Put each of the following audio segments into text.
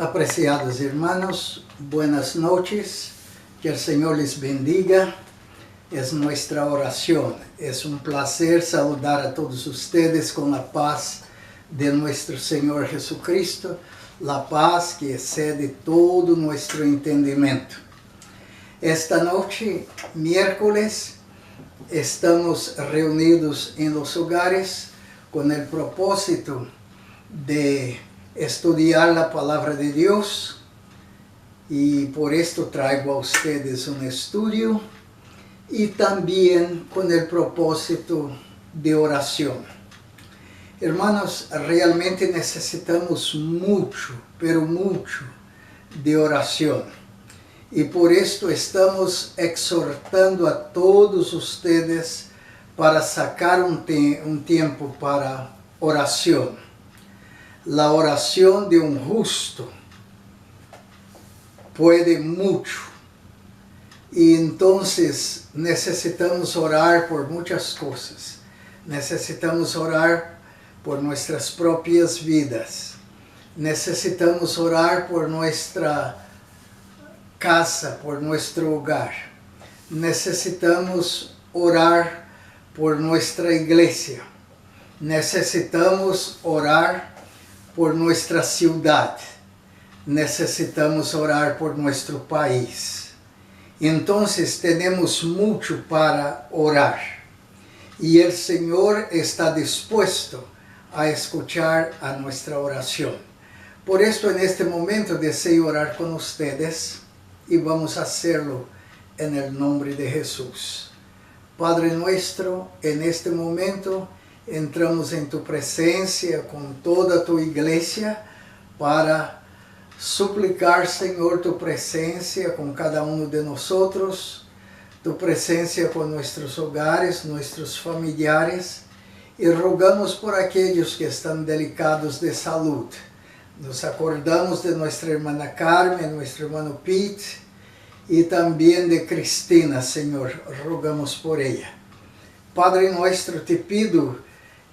Apreciados hermanos, buenas noches, que el Señor les bendiga. Es nuestra oración. Es un placer saludar a todos ustedes con la paz de nuestro Señor Jesucristo, la paz que excede todo nuestro entendimiento. Esta noche, miércoles, estamos reunidos en los hogares con el propósito de estudiar la palabra de Dios, y por esto traigo a ustedes un estudio y también con el propósito de oración. Hermanos, realmente necesitamos mucho, pero mucho de oración, y por esto estamos exhortando a todos ustedes para sacar un tiempo para oración. La oración de un justo puede mucho, y entonces necesitamos orar por muchas cosas. Necesitamos orar por nuestras propias vidas, necesitamos orar por nuestra casa, por nuestro hogar, necesitamos orar por nuestra iglesia, necesitamos orar por nuestra ciudad, necesitamos orar por nuestro país. Entonces tenemos mucho para orar, y el Señor está dispuesto a escuchar a nuestra oración. Por esto en este momento deseo orar con ustedes, y vamos a hacerlo en el nombre de Jesús. Padre nuestro, en este momento entramos en tu presencia con toda tu iglesia para suplicar, Señor, tu presencia con cada uno de nosotros, tu presencia con nuestros hogares, nuestros familiares, y rogamos por aquellos que están delicados de salud. Nos acordamos de nuestra hermana Carmen, nuestro hermano Pete, y también de Cristina, Señor, rogamos por ella. Padre nuestro, te pido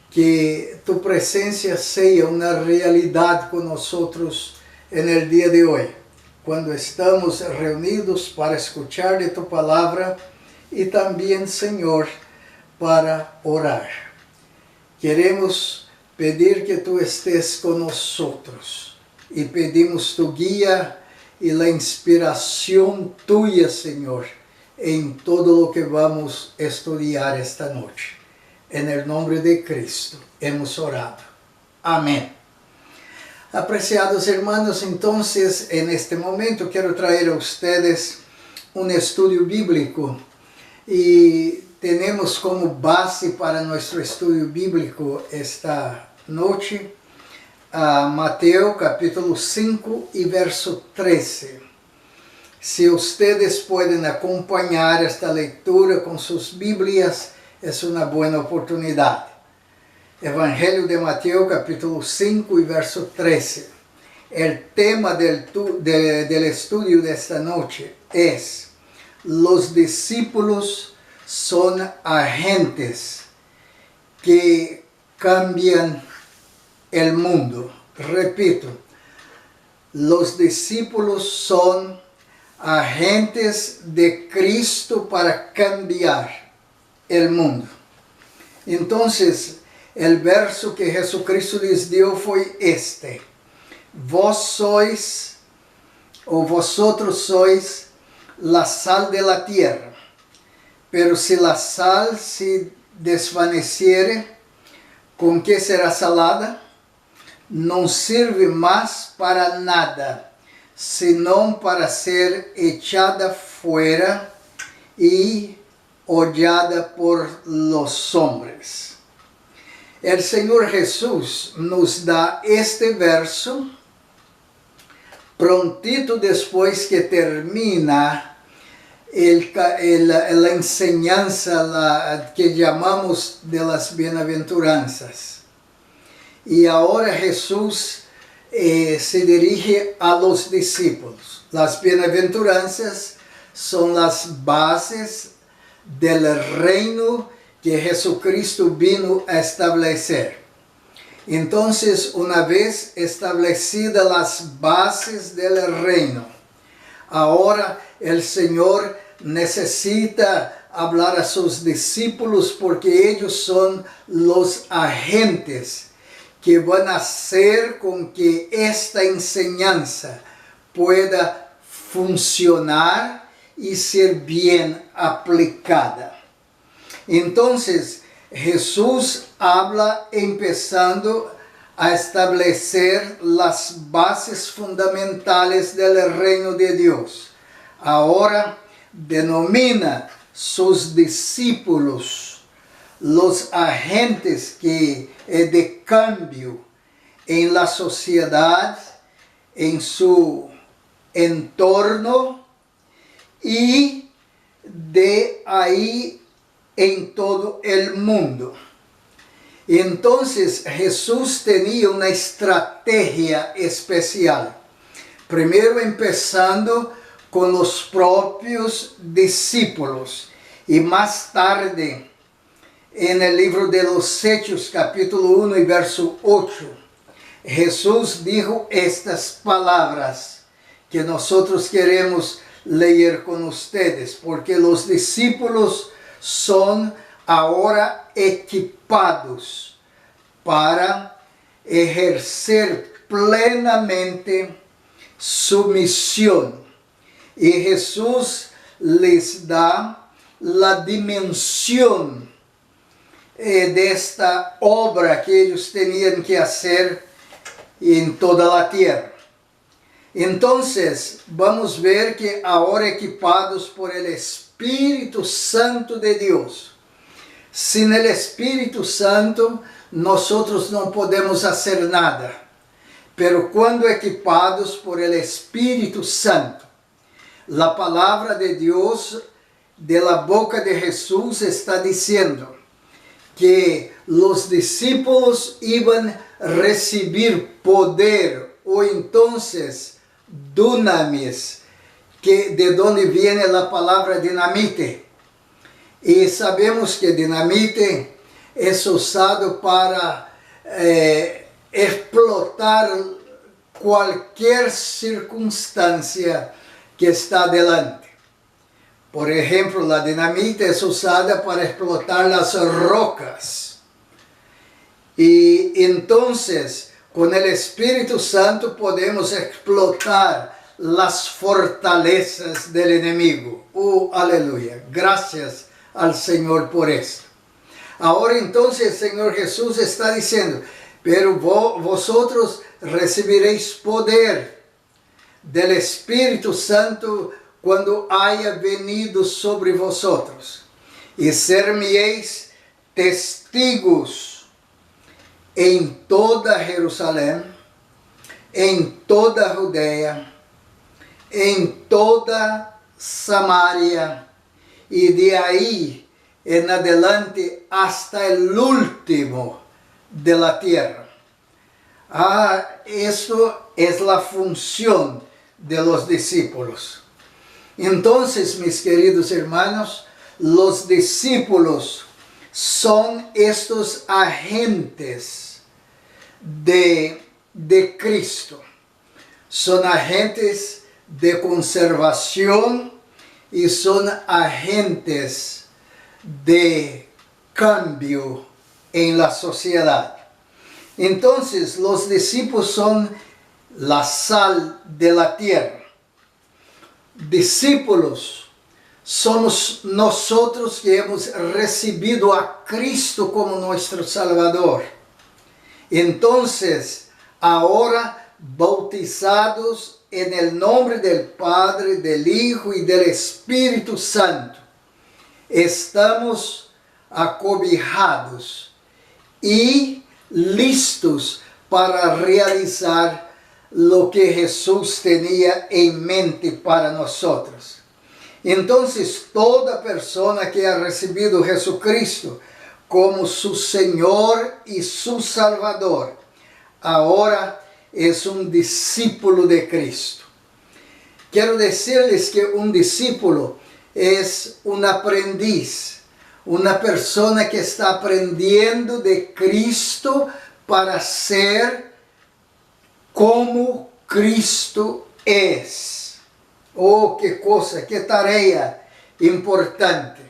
que tu presencia sea una realidad con nosotros en el día de hoy, cuando estamos reunidos para escuchar de tu palabra, y también, Señor, para orar. Queremos pedir que tú estés con nosotros, y pedimos tu guía y la inspiración tuya, Señor, en todo lo que vamos a estudiar esta noche. En el nombre de Cristo hemos orado. Amén. Apreciados hermanos, entonces en este momento quiero traer a ustedes un estudio bíblico, y tenemos como base para nuestro estudio bíblico esta noche a Mateo capítulo 5 y verso 13. Si ustedes pueden acompañar esta lectura con sus Biblias, es una buena oportunidad. Evangelio de Mateo capítulo 5 y verso 13. El tema del estudio de esta noche es: los discípulos son agentes que cambian el mundo. Repito, los discípulos son agentes de Cristo para cambiar el mundo. Entonces, el verso que Jesucristo les dio fue este: vos sois, o vosotros sois, la sal de la tierra. Pero si la sal se desvaneciere, ¿con qué será salada? No sirve más para nada, sino para ser echada fuera y hollada por los hombres. El Señor Jesús nos da este verso prontito después que termina la enseñanza que llamamos de las bienaventuranzas. Y ahora Jesús se dirige a los discípulos. Las bienaventuranzas son las bases del reino que Jesucristo vino a establecer. Entonces, una vez establecidas las bases del reino, ahora el Señor necesita hablar a sus discípulos porque ellos son los agentes que van a hacer con que esta enseñanza pueda funcionar y ser bien aplicada. Entonces, Jesús habla empezando a establecer las bases fundamentales del reino de Dios. Ahora denomina sus discípulos los agentes de cambio en la sociedad, en su entorno y de ahí en todo el mundo. Entonces Jesús tenía una estrategia especial. Primero empezando con los propios discípulos y más tarde en el libro de los Hechos capítulo 1 y verso 8 Jesús dijo estas palabras que nosotros queremos leer con ustedes, porque los discípulos son ahora equipados para ejercer plenamente su misión. Y Jesús les da la dimensión de esta obra que ellos tenían que hacer en toda la tierra. Entonces, vamos a ver que ahora equipados por el Espíritu Santo de Dios. Sin el Espíritu Santo, nosotros no podemos hacer nada. Pero cuando equipados por el Espíritu Santo, la palabra de Dios de la boca de Jesús está diciendo que los discípulos iban a recibir poder o entonces dunamis, que de donde viene la palabra dinamite. Y sabemos que dinamite es usado para explotar cualquier circunstancia que está delante. Por ejemplo, la dinamita es usada para explotar las rocas. Y entonces, con el Espíritu Santo podemos explotar las fortalezas del enemigo. ¡Oh, aleluya! Gracias al Señor por esto. Ahora entonces el Señor Jesús está diciendo, pero vosotros recibiréis poder del Espíritu Santo cuando haya venido sobre vosotros, y seréis testigos en toda Jerusalén, en toda Judea, en toda Samaria, y de ahí en adelante hasta el último de la tierra. Esto es la función de los discípulos. Entonces, mis queridos hermanos, los discípulos son estos agentes de Cristo. Son agentes de conservación y son agentes de cambio en la sociedad. Entonces, los discípulos son la sal de la tierra. Discípulos somos nosotros que hemos recibido a Cristo como nuestro Salvador. Entonces, ahora bautizados en el nombre del Padre, del Hijo y del Espíritu Santo, estamos acobijados y listos para realizar lo que Jesús tenía en mente para nosotros. Entonces, toda persona que ha recibido a Jesucristo como su Señor y su Salvador, ahora es un discípulo de Cristo. Quiero decirles que un discípulo es un aprendiz, una persona que está aprendiendo de Cristo para ser como Cristo es. Oh, que coisa, que tarefa importante.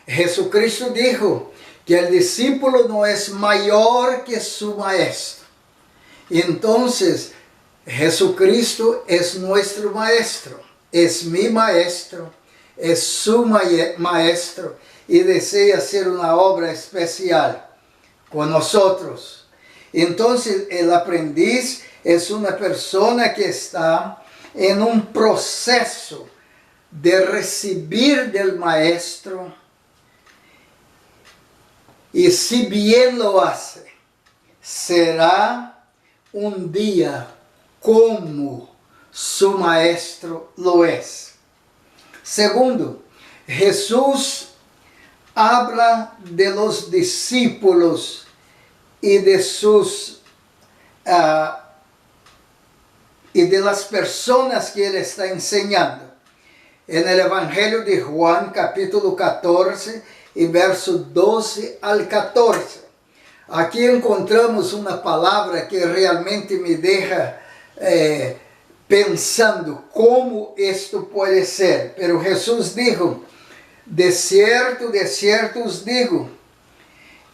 Jesucristo dijo que el discípulo no es mayor que su maestro. Entonces, Jesucristo es nuestro maestro, es mi maestro, es su maestro y desea hacer una obra especial con nosotros. Entonces, el aprendiz es una persona que está en un proceso de recibir del maestro, y si bien lo hace, será un día como su maestro lo es. Segundo, Jesús habla de los discípulos y de sus y de las personas que él está enseñando. En el Evangelio de Juan, capítulo 14, y verso 12 al 14. Aquí encontramos una palabra que realmente me deja pensando cómo esto puede ser. Pero Jesús dijo, de cierto os digo,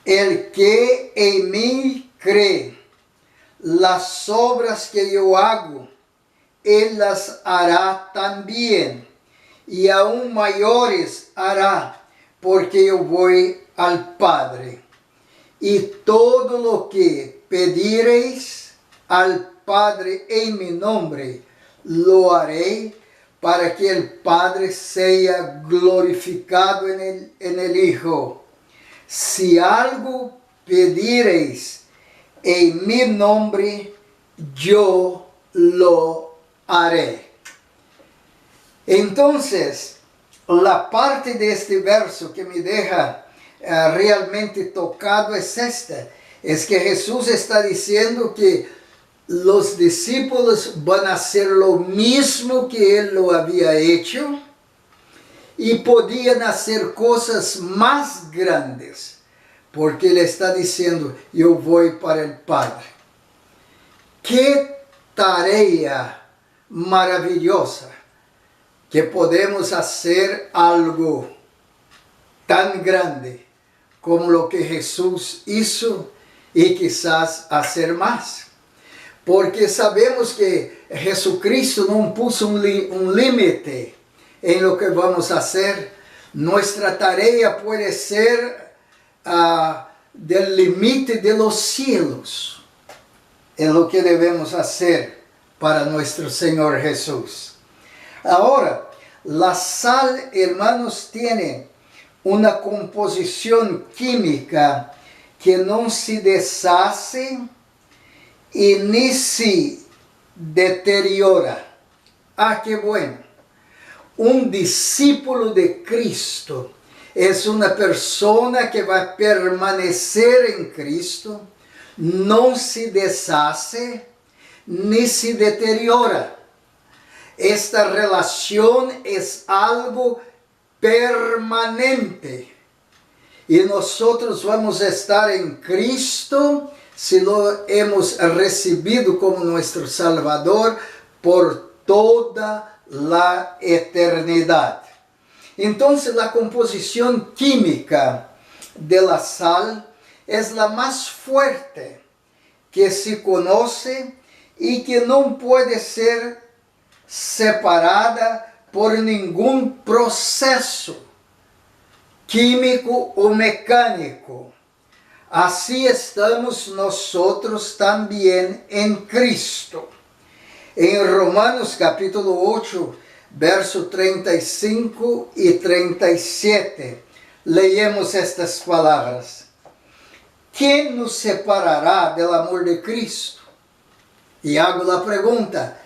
el que en mí cree, las obras que yo hago, él las hará también, y aún mayores hará, porque yo voy al Padre. Y todo lo que pedireis al Padre en mi nombre, lo haré, para que el Padre sea glorificado en el Hijo. Si algo pedireis en mi nombre, yo lo haré. Entonces, la parte de este verso que me deja realmente tocado es esta. Es que Jesús está diciendo que los discípulos van a hacer lo mismo que Él lo había hecho y podían hacer cosas más grandes, porque Él está diciendo, yo voy para el Padre. ¡Qué tarea maravillosa! Que podemos hacer algo tan grande como lo que Jesús hizo y quizás hacer más. Porque sabemos que Jesucristo no puso un límite en lo que vamos a hacer. Nuestra tarea puede ser del límite de los cielos en lo que debemos hacer para nuestro Señor Jesús. Ahora, la sal, hermanos, tiene una composición química que no se deshace y ni se deteriora. Ah, qué bueno. Un discípulo de Cristo es una persona que va a permanecer en Cristo, no se deshace ni se deteriora. Esta relación es algo permanente. Y nosotros vamos a estar en Cristo si lo hemos recibido como nuestro Salvador por toda la eternidad. Entonces, la composición química de la sal es la más fuerte que se conoce y que no puede ser separada por ningún proceso químico o mecánico. Así estamos nosotros también en Cristo. En Romanos capítulo 8, verso 35 y 37, leemos estas palabras. ¿Quién nos separará del amor de Cristo? Y hago la pregunta,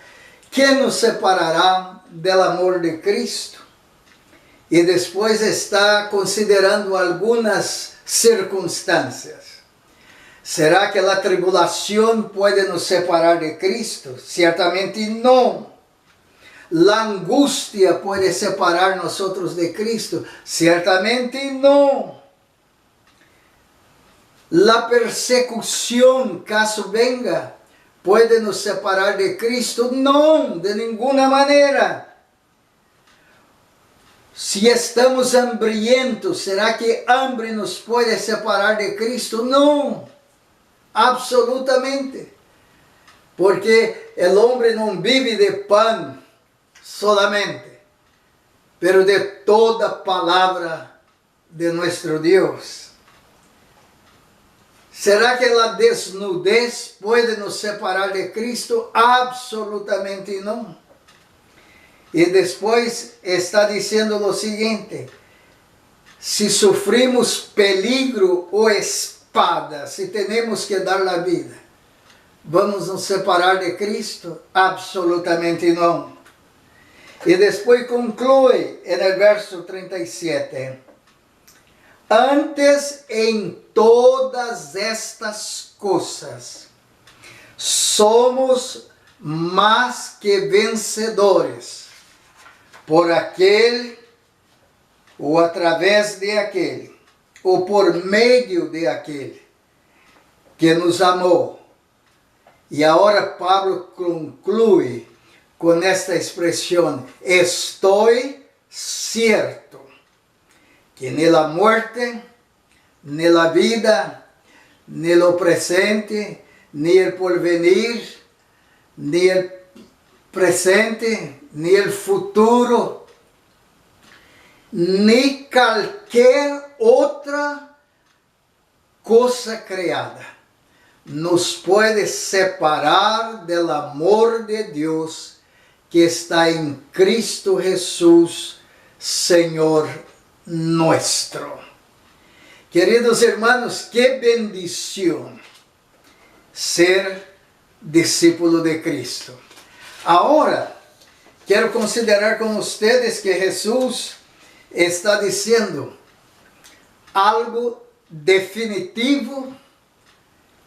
¿quién nos separará del amor de Cristo? Y después está considerando algunas circunstancias. ¿Será que la tribulación puede nos separar de Cristo? Ciertamente no. ¿La angustia puede separar nosotros de Cristo? Ciertamente no. La persecución, caso venga, ¿puede nos separar de Cristo? No, de ninguna manera. Si estamos hambrientos, ¿será que hambre nos puede separar de Cristo? No, absolutamente. Porque el hombre no vive de pan solamente, pero de toda palabra de nuestro Dios. ¿Será que la desnudez puede nos separar de Cristo? Absolutamente no. Y después está diciendo lo siguiente: si sufrimos peligro o espada, si tenemos que dar la vida, ¿vamos nos separar de Cristo? Absolutamente no. Y después concluye en el verso 37. Antes en todas estas cosas somos más que vencedores por aquel o a través de aquel o por medio de aquel que nos amó. Y ahora Pablo concluye con esta expresión: estoy cierto que ni la muerte, ni la vida, ni lo presente, ni el porvenir, ni el presente, ni el futuro, ni cualquier otra cosa creada nos puede separar del amor de Dios que está en Cristo Jesús, Señor nuestro. Queridos hermanos, qué bendición ser discípulo de Cristo. Ahora, quiero considerar con ustedes que Jesús está diciendo algo definitivo,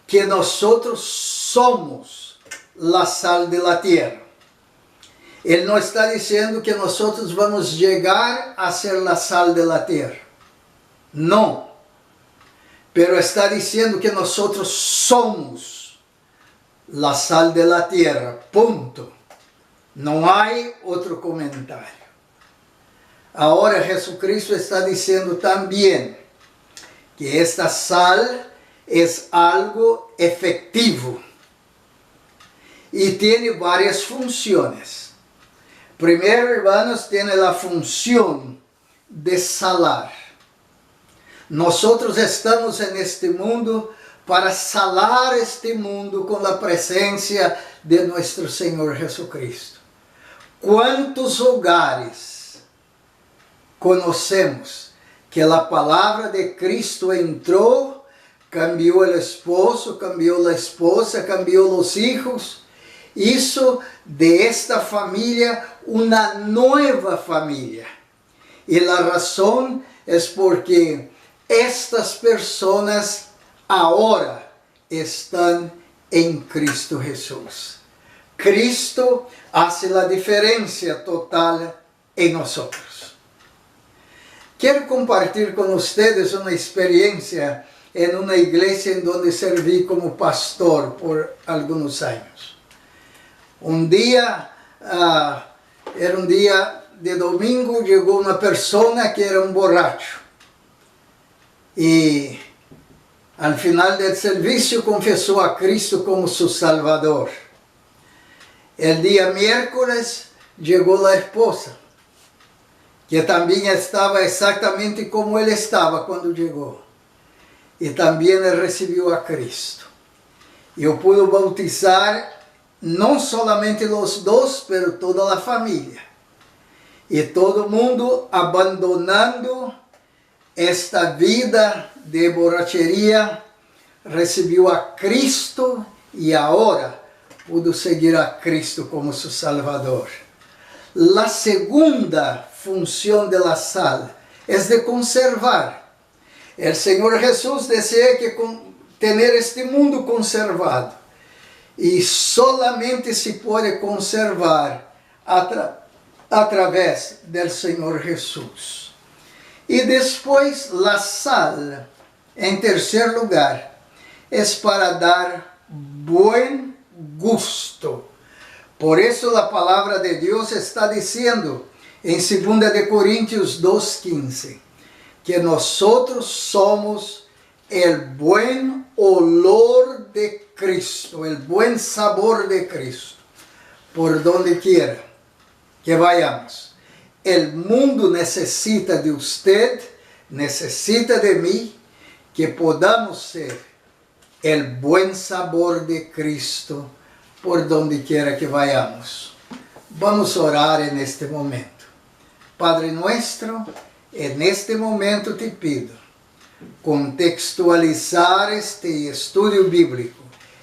que nosotros somos la sal de la tierra. Él no está diciendo que nosotros vamos a llegar a ser la sal de la tierra. No. Pero está diciendo que nosotros somos la sal de la tierra. Punto. No hay otro comentario. Ahora Jesucristo está diciendo también que esta sal es algo efectivo y tiene varias funciones. Primero, hermanos, tiene la función de salar. Nosotros estamos en este mundo para salar este mundo con la presencia de nuestro Señor Jesucristo. ¿Cuántos hogares conocemos que la palabra de Cristo entró, cambió el esposo, cambió la esposa, cambió los hijos, hizo de esta familia una nueva familia? Y la razón es porque estas personas ahora están en Cristo Jesús. Cristo hace la diferencia total en nosotros. Quiero compartir con ustedes una experiencia en una iglesia en donde serví como pastor por algunos años. Un día, era un día de domingo, llegó una persona que era un borracho. Y al final del servicio confesó a Cristo como su Salvador. El día miércoles llegó la esposa, que también estaba exactamente como él estaba cuando llegó. Y también él recibió a Cristo. Yo pude bautizar no solamente los dos, pero toda la familia. Y todo el mundo abandonando esta vida de borrachería, recibió a Cristo y ahora pudo seguir a Cristo como su Salvador. La segunda función de la sal es de conservar. El Señor Jesús desea que tener este mundo conservado. Y solamente se puede conservar a través del Señor Jesús. Y después la sal Em terceiro lugar, é para dar buen gusto. Por isso a palavra de Deus está dizendo em 2 de Coríntios 2:15, que nós somos el buen olor de Cristo, el buen sabor de Cristo, por donde quiera que vayamos. El mundo necesita de usted, necesita de mí, que podamos ser el buen sabor de Cristo por donde quiera que vayamos. Vamos a orar en este momento. Padre nuestro, en este momento te pido contextualizar este estudio bíblico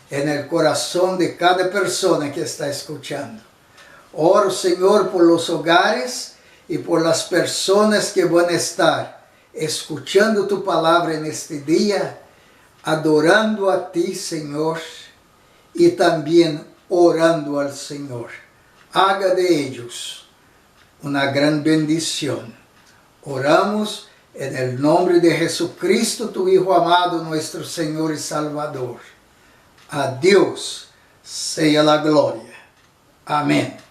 en el corazón de cada persona que está escuchando. Oro, Señor, por los hogares y por las personas que van a estar escuchando tu palabra en este día, adorando a ti, Señor, y también orando al Señor. Haga de ellos una gran bendición. Oramos en el nombre de Jesucristo, tu Hijo amado, nuestro Señor y Salvador. A Dios sea la gloria. Amén.